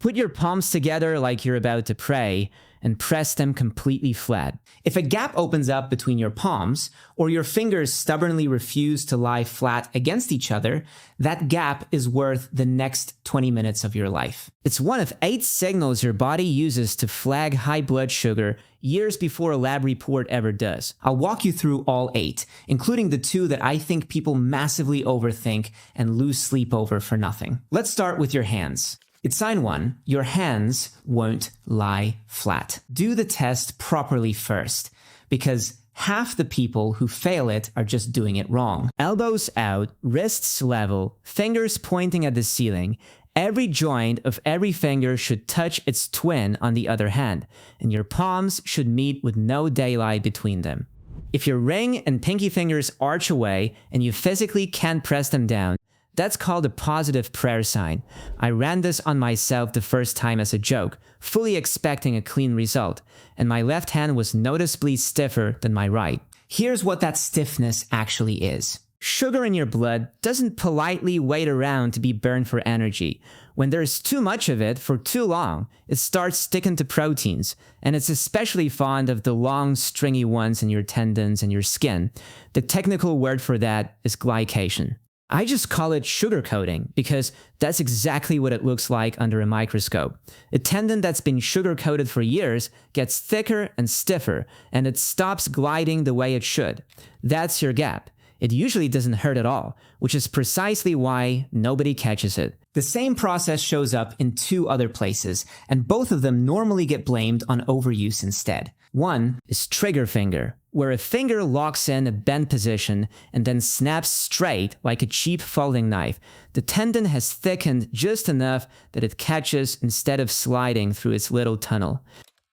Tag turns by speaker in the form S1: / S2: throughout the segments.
S1: Put your palms together like you're about to pray and press them completely flat. If a gap opens up between your palms, or your fingers stubbornly refuse to lie flat against each other, that gap is worth the next 20 minutes of your life. It's one of 8 signals your body uses to flag high blood sugar years before a lab report ever does. I'll walk you through all 8, including the 2 that I think people massively overthink and lose sleep over for nothing. Let's start with your hands. It's sign 1, your hands won't lie flat. Do the test properly first, because half the people who fail it are just doing it wrong. Elbows out, wrists level, fingers pointing at the ceiling. Every joint of every finger should touch its twin on the other hand, and your palms should meet with no daylight between them. If your ring and pinky fingers arch away and you physically can't press them down, that's called a positive prayer sign. I ran this on myself the first time as a joke, fully expecting a clean result, and my left hand was noticeably stiffer than my right. Here's what that stiffness actually is. Sugar in your blood doesn't politely wait around to be burned for energy. When there's too much of it for too long, it starts sticking to proteins, and it's especially fond of the long, stringy ones in your tendons and your skin. The technical word for that is glycation. I just call it sugar coating because that's exactly what it looks like under a microscope. A tendon that's been sugar coated for years gets thicker and stiffer, and it stops gliding the way it should. That's your gap. It usually doesn't hurt at all, which is precisely why nobody catches it. The same process shows up in 2 other places, and both of them normally get blamed on overuse instead. One is trigger finger, where a finger locks in a bent position and then snaps straight like a cheap folding knife. The tendon has thickened just enough that it catches instead of sliding through its little tunnel.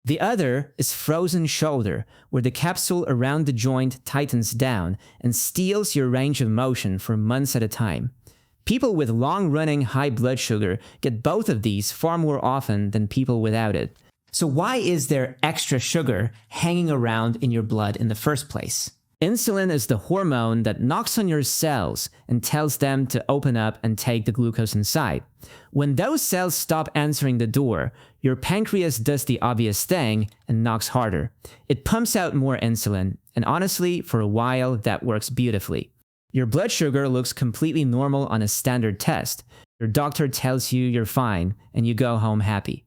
S1: The other is frozen shoulder, where the capsule around the joint tightens down and steals your range of motion for months at a time. People with long-running high blood sugar get both of these far more often than people without it. So why is there extra sugar hanging around in your blood in the first place? Insulin is the hormone that knocks on your cells and tells them to open up and take the glucose inside. When those cells stop answering the door, your pancreas does the obvious thing and knocks harder. It pumps out more insulin, and honestly, for a while, that works beautifully. Your blood sugar looks completely normal on a standard test. Your doctor tells you you're fine, and you go home happy.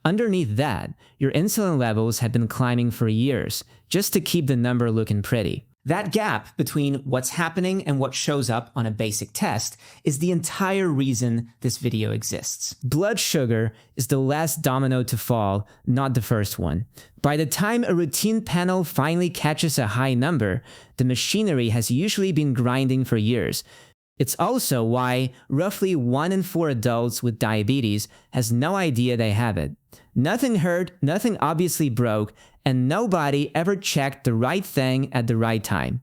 S1: Underneath that, your insulin levels have been climbing for years, just to keep the number looking pretty. That gap between what's happening and what shows up on a basic test is the entire reason this video exists. Blood sugar is the last domino to fall, not the first one. By the time a routine panel finally catches a high number, the machinery has usually been grinding for years. It's also why roughly 1 in 4 adults with diabetes has no idea they have it. Nothing hurt, nothing obviously broke, and nobody ever checked the right thing at the right time.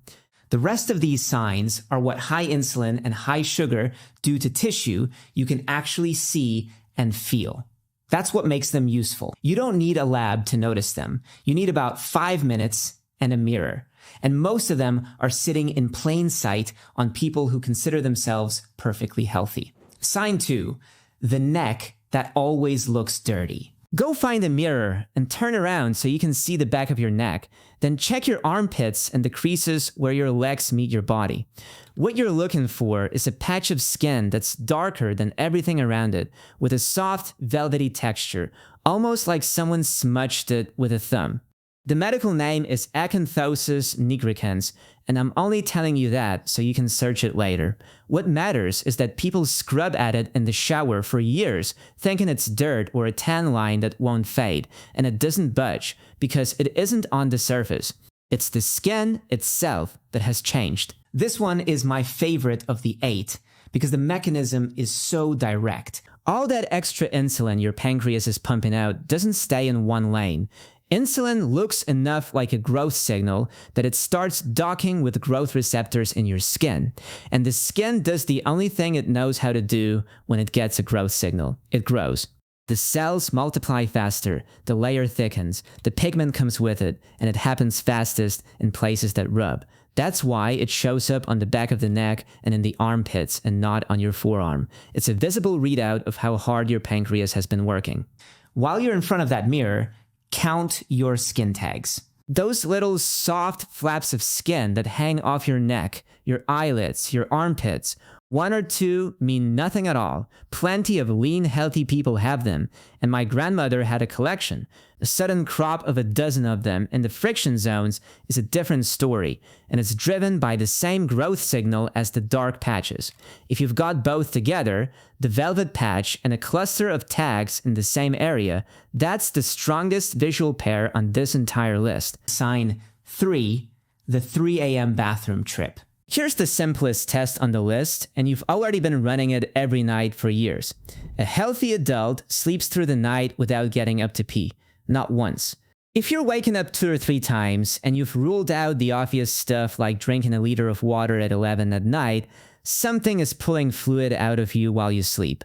S1: The rest of these signs are what high insulin and high sugar do to tissue you can actually see and feel. That's what makes them useful. You don't need a lab to notice them. You need about 5 minutes and a mirror. And most of them are sitting in plain sight on people who consider themselves perfectly healthy. Sign 2, the neck that always looks dirty. Go find a mirror and turn around so you can see the back of your neck. Then check your armpits and the creases where your legs meet your body. What you're looking for is a patch of skin that's darker than everything around it, with a soft, velvety texture, almost like someone smudged it with a thumb. The medical name is acanthosis nigricans, and I'm only telling you that so you can search it later. What matters is that people scrub at it in the shower for years, thinking it's dirt or a tan line that won't fade, and it doesn't budge because it isn't on the surface. It's the skin itself that has changed. This one is my favorite of the 8 because the mechanism is so direct. All that extra insulin your pancreas is pumping out doesn't stay in one lane. Insulin looks enough like a growth signal that it starts docking with growth receptors in your skin. And the skin does the only thing it knows how to do when it gets a growth signal. It grows. The cells multiply faster, the layer thickens, the pigment comes with it, and it happens fastest in places that rub. That's why it shows up on the back of the neck and in the armpits and not on your forearm. It's a visible readout of how hard your pancreas has been working. While you're in front of that mirror, count your skin tags. Those little soft flaps of skin that hang off your neck, your eyelids, your armpits, 1 or 2 mean nothing at all. Plenty of lean, healthy people have them, and my grandmother had a collection. A sudden crop of a dozen of them in the friction zones is a different story, and it's driven by the same growth signal as the dark patches. If you've got both together, the velvet patch and a cluster of tags in the same area, that's the strongest visual pair on this entire list. Sign 3, the 3 a.m. bathroom trip. Here's the simplest test on the list, and you've already been running it every night for years. A healthy adult sleeps through the night without getting up to pee. Not once. If you're waking up 2 or 3 times, and you've ruled out the obvious stuff like drinking a liter of water at 11 at night, something is pulling fluid out of you while you sleep.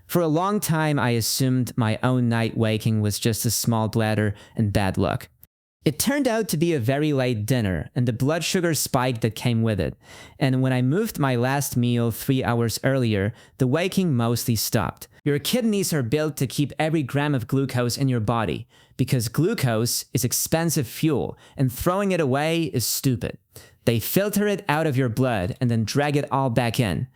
S1: For a long time, I assumed my own night waking was just a small bladder and bad luck. It turned out to be a very late dinner and the blood sugar spike that came with it. And when I moved my last meal 3 hours earlier, the waking mostly stopped. Your kidneys are built to keep every gram of glucose in your body because glucose is expensive fuel and throwing it away is stupid. They filter it out of your blood and then drag it all back in.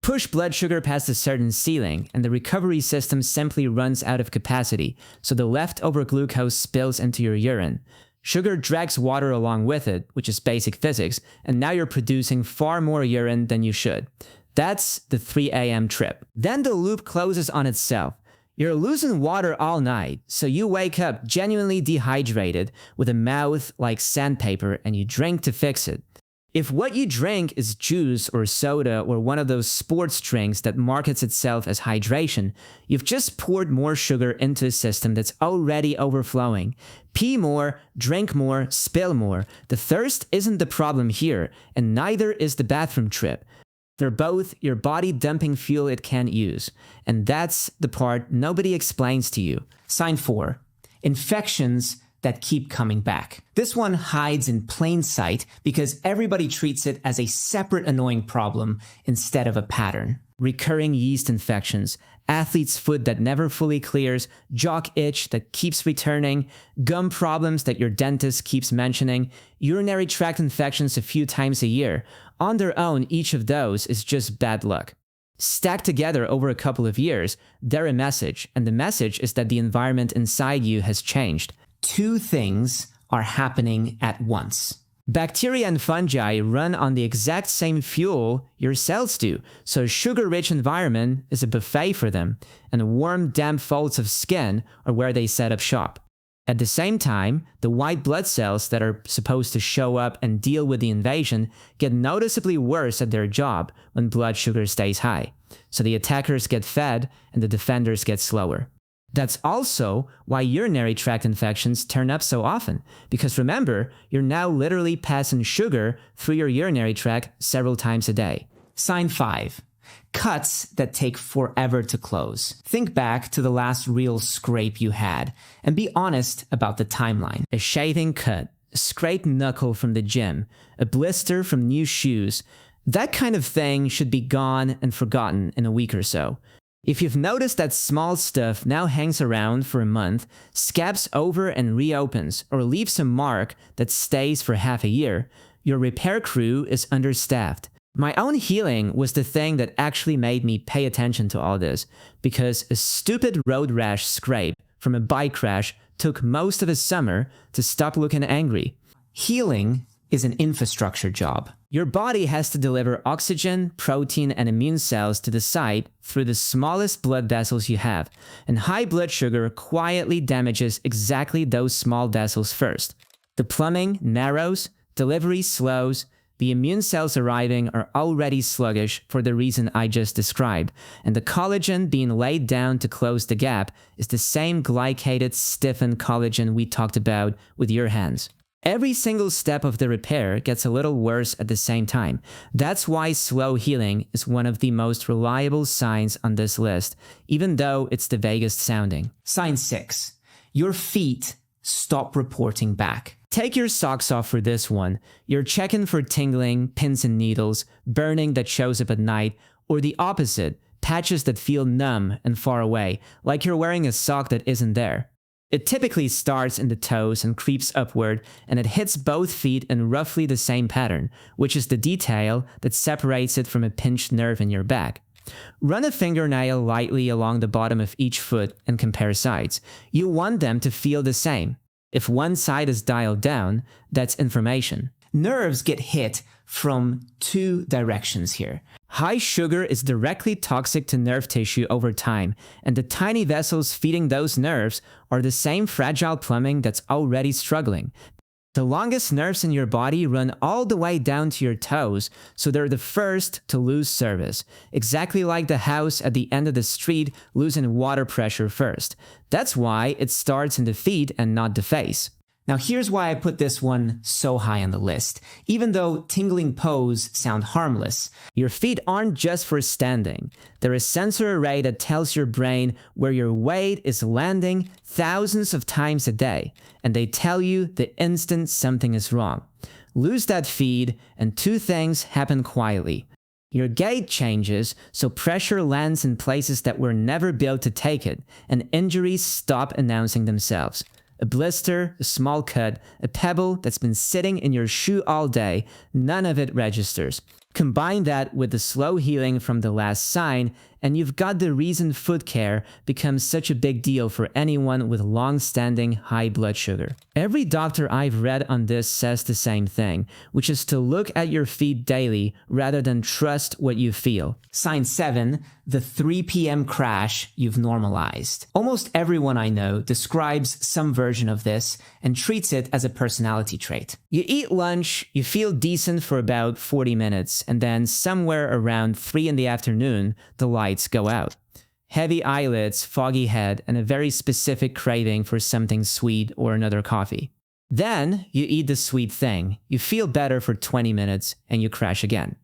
S1: Push blood sugar past a certain ceiling, and the recovery system simply runs out of capacity, so the leftover glucose spills into your urine. Sugar drags water along with it, which is basic physics, and now you're producing far more urine than you should. That's the 3 a.m. trip. Then the loop closes on itself. You're losing water all night, so you wake up genuinely dehydrated with a mouth like sandpaper and you drink to fix it. If what you drink is juice or soda or one of those sports drinks that markets itself as hydration, you've just poured more sugar into a system that's already overflowing. Pee more, drink more, spill more. The thirst isn't the problem here, and neither is the bathroom trip. They're both your body dumping fuel it can't use. And that's the part nobody explains to you. Sign 4. Infections that keep coming back. This one hides in plain sight because everybody treats it as a separate annoying problem instead of a pattern. Recurring yeast infections, athlete's foot that never fully clears, jock itch that keeps returning, gum problems that your dentist keeps mentioning, urinary tract infections a few times a year. On their own, each of those is just bad luck. Stacked together over a couple of years, they're a message, and the message is that the environment inside you has changed. 2 things are happening at once. Bacteria and fungi run on the exact same fuel your cells do, so a sugar-rich environment is a buffet for them, and warm, damp folds of skin are where they set up shop. At the same time, the white blood cells that are supposed to show up and deal with the invasion get noticeably worse at their job when blood sugar stays high, so the attackers get fed and the defenders get slower. That's also why urinary tract infections turn up so often, because remember, you're now literally passing sugar through your urinary tract several times a day. Sign 5. Cuts that take forever to close. Think back to the last real scrape you had, and be honest about the timeline. A shaving cut, a scraped knuckle from the gym, a blister from new shoes, that kind of thing should be gone and forgotten in a week or so. If you've noticed that small stuff now hangs around for a month, scabs over and reopens, or leaves a mark that stays for half a year, your repair crew is understaffed. My own healing was the thing that actually made me pay attention to all this, because a stupid road rash scrape from a bike crash took most of a summer to stop looking angry. Healing is an infrastructure job. Your body has to deliver oxygen, protein, and immune cells to the site through the smallest blood vessels you have, and high blood sugar quietly damages exactly those small vessels first. The plumbing narrows, delivery slows, the immune cells arriving are already sluggish for the reason I just described, and the collagen being laid down to close the gap is the same glycated, stiffened collagen we talked about with your hands. Every single step of the repair gets a little worse at the same time. That's why slow healing is one of the most reliable signs on this list, even though it's the vaguest sounding. Sign 6. Your feet stop reporting back. Take your socks off for this one. You're checking for tingling, pins and needles, burning that shows up at night, or the opposite, patches that feel numb and far away, like you're wearing a sock that isn't there. It typically starts in the toes and creeps upward, and it hits both feet in roughly the same pattern, which is the detail that separates it from a pinched nerve in your back. Run a fingernail lightly along the bottom of each foot and compare sides. You want them to feel the same. If one side is dialed down, that's inflammation. Nerves get hit from two directions here. High sugar is directly toxic to nerve tissue over time, and the tiny vessels feeding those nerves are the same fragile plumbing that's already struggling. The longest nerves in your body run all the way down to your toes, so they're the first to lose service. Exactly like the house at the end of the street losing water pressure first. That's why it starts in the feet and not the face. Now here's why I put this one so high on the list. Even though tingling pose sound harmless, your feet aren't just for standing. They're a sensor array that tells your brain where your weight is landing thousands of times a day, and they tell you the instant something is wrong. Lose that feed, and two things happen quietly. Your gait changes, so pressure lands in places that were never built to take it, and injuries stop announcing themselves. A blister, a small cut, a pebble that's been sitting in your shoe all day, none of it registers. Combine that with the slow healing from the last sign, and you've got the reason foot care becomes such a big deal for anyone with long-standing high blood sugar. Every doctor I've read on this says the same thing, which is to look at your feet daily rather than trust what you feel. Sign 7, the 3 p.m. crash you've normalized. Almost everyone I know describes some version of this and treats it as a personality trait. You eat lunch, you feel decent for about 40 minutes, and then somewhere around 3 in the afternoon, the lights go out. Heavy eyelids, foggy head, and a very specific craving for something sweet or another coffee. Then you eat the sweet thing, you feel better for 20 minutes, and you crash again.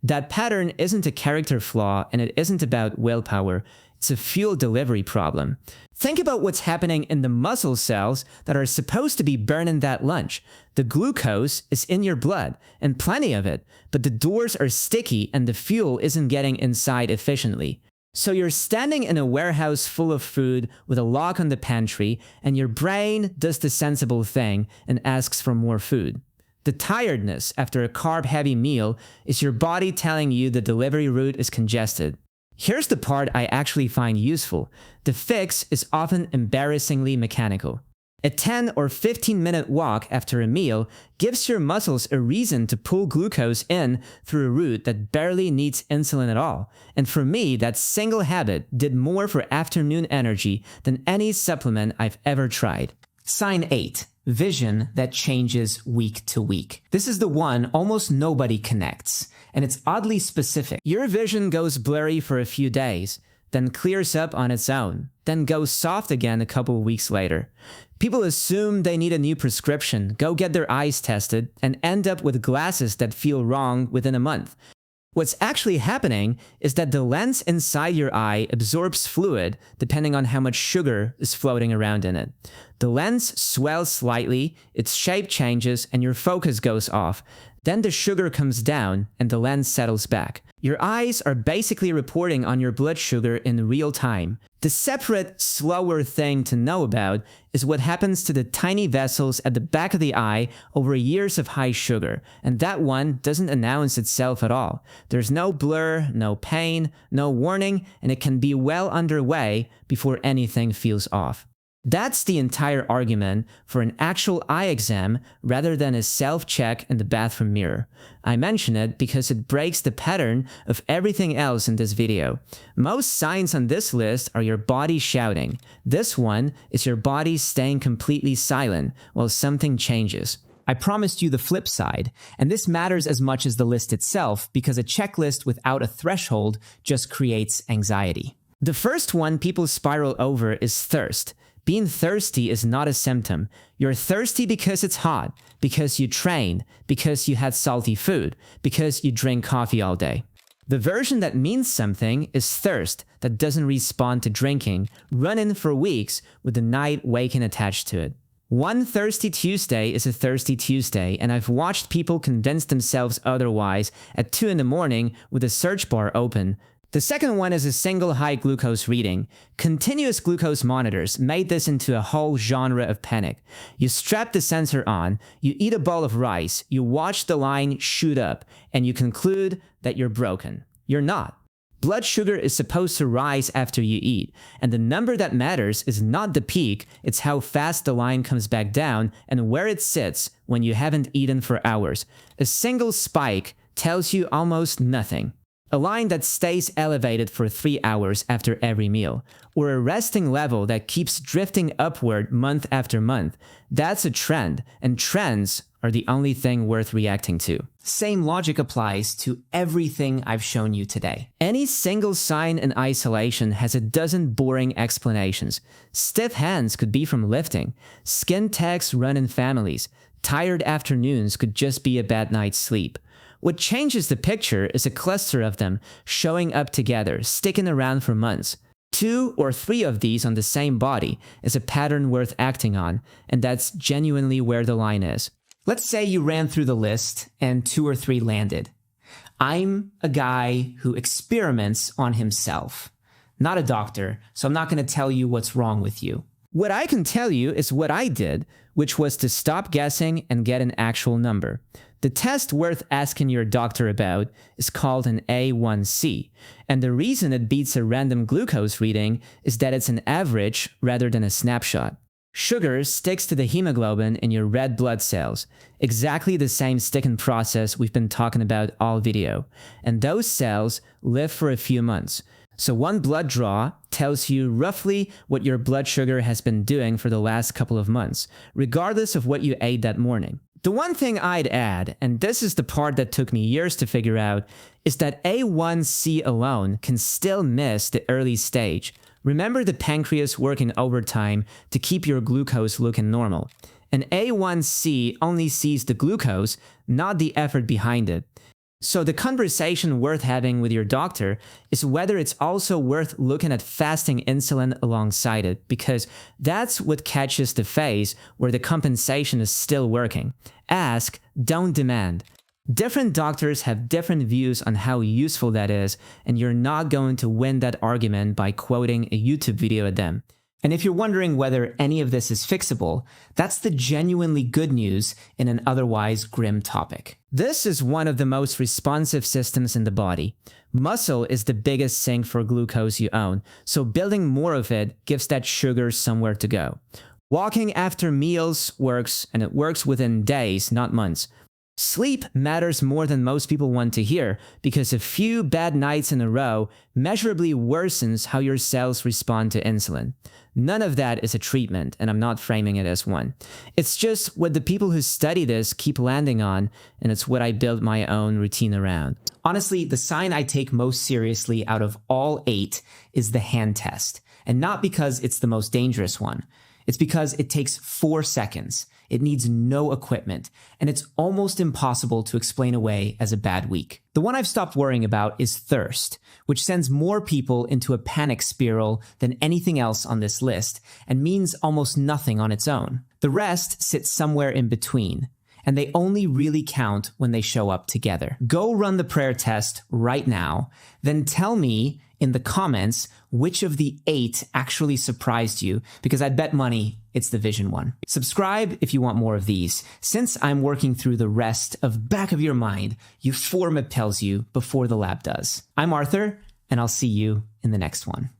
S1: That pattern isn't a character flaw, and it isn't about willpower. It's a fuel delivery problem. Think about what's happening in the muscle cells that are supposed to be burning that lunch. The glucose is in your blood, and plenty of it, but the doors are sticky and the fuel isn't getting inside efficiently. So you're standing in a warehouse full of food with a lock on the pantry, and your brain does the sensible thing and asks for more food. The tiredness after a carb-heavy meal is your body telling you the delivery route is congested. Here's the part I actually find useful. The fix is often embarrassingly mechanical. A 10 or 15-minute walk after a meal gives your muscles a reason to pull glucose in through a route that barely needs insulin at all. And for me, that single habit did more for afternoon energy than any supplement I've ever tried. Sign 8. Vision that changes week to week. This is the one almost nobody connects, and it's oddly specific. Your vision goes blurry for a few days, then clears up on its own, then goes soft again a couple weeks later. People assume they need a new prescription, go get their eyes tested, and end up with glasses that feel wrong within a month. What's actually happening is that the lens inside your eye absorbs fluid depending on how much sugar is floating around in it. The lens swells slightly, its shape changes, and your focus goes off. Then the sugar comes down and the lens settles back. Your eyes are basically reporting on your blood sugar in real time. The separate, slower thing to know about is what happens to the tiny vessels at the back of the eye over years of high sugar, and that one doesn't announce itself at all. There's no blur, no pain, no warning, and it can be well underway before anything feels off. That's the entire argument for an actual eye exam rather than a self-check in the bathroom mirror. I mention it because it breaks the pattern of everything else in this video. Most signs on this list are your body shouting. This one is your body staying completely silent while something changes. I promised you the flip side, and this matters as much as the list itself because a checklist without a threshold just creates anxiety. The first one people spiral over is thirst. Being thirsty is not a symptom. You're thirsty because it's hot, because you train, because you had salty food, because you drink coffee all day. The version that means something is thirst that doesn't respond to drinking, running for weeks with the night waking attached to it. One thirsty Tuesday is a thirsty Tuesday, and I've watched people convince themselves otherwise at 2 in the morning with the search bar open. The second one is a single high glucose reading. Continuous glucose monitors made this into a whole genre of panic. You strap the sensor on, you eat a bowl of rice, you watch the line shoot up, and you conclude that you're broken. You're not. Blood sugar is supposed to rise after you eat, and the number that matters is not the peak, it's how fast the line comes back down and where it sits when you haven't eaten for hours. A single spike tells you almost nothing. A line that stays elevated for 3 hours after every meal, or a resting level that keeps drifting upward month after month, that's a trend, and trends are the only thing worth reacting to. Same logic applies to everything I've shown you today. Any single sign in isolation has a dozen boring explanations. Stiff hands could be from lifting. Skin tags run in families. Tired afternoons could just be a bad night's sleep. What changes the picture is a cluster of them showing up together, sticking around for months. 2 or 3 of these on the same body is a pattern worth acting on, and that's genuinely where the line is. Let's say you ran through the list and 2 or 3 landed. I'm a guy who experiments on himself, not a doctor, so I'm not going to tell you what's wrong with you. What I can tell you is what I did, which was to stop guessing and get an actual number. The test worth asking your doctor about is called an A1C, and the reason it beats a random glucose reading is that it's an average rather than a snapshot. Sugar sticks to the hemoglobin in your red blood cells, exactly the same sticking process we've been talking about all video, and those cells live for a few months. So one blood draw tells you roughly what your blood sugar has been doing for the last couple of months, regardless of what you ate that morning. The one thing I'd add, and this is the part that took me years to figure out, is that A1C alone can still miss the early stage. Remember the pancreas working overtime to keep your glucose looking normal. An A1C only sees the glucose, not the effort behind it. So the conversation worth having with your doctor is whether it's also worth looking at fasting insulin alongside it, because that's what catches the phase where the compensation is still working. Ask, don't demand. Different doctors have different views on how useful that is, and you're not going to win that argument by quoting a YouTube video at them. And if you're wondering whether any of this is fixable, that's the genuinely good news in an otherwise grim topic. This is one of the most responsive systems in the body. Muscle is the biggest sink for glucose you own, so building more of it gives that sugar somewhere to go. Walking after meals works, and it works within days, not months. Sleep matters more than most people want to hear, because a few bad nights in a row measurably worsens how your cells respond to insulin. None of that is a treatment, and I'm not framing it as one. It's just what the people who study this keep landing on, and it's what I build my own routine around. Honestly, the sign I take most seriously out of all 8 is the hand test, and not because it's the most dangerous one. It's because it takes 4 seconds. It needs no equipment, and it's almost impossible to explain away as a bad week. The one I've stopped worrying about is thirst, which sends more people into a panic spiral than anything else on this list, and means almost nothing on its own. The rest sits somewhere in between, and they only really count when they show up together. Go run the prayer test right now, then tell me in the comments which of the 8 actually surprised you, because I'd bet money it's the vision one. Subscribe if you want more of these. Since I'm working through the rest of back of your mind, Euphormip tells you before the lab does. I'm Arthur, and I'll see you in the next one.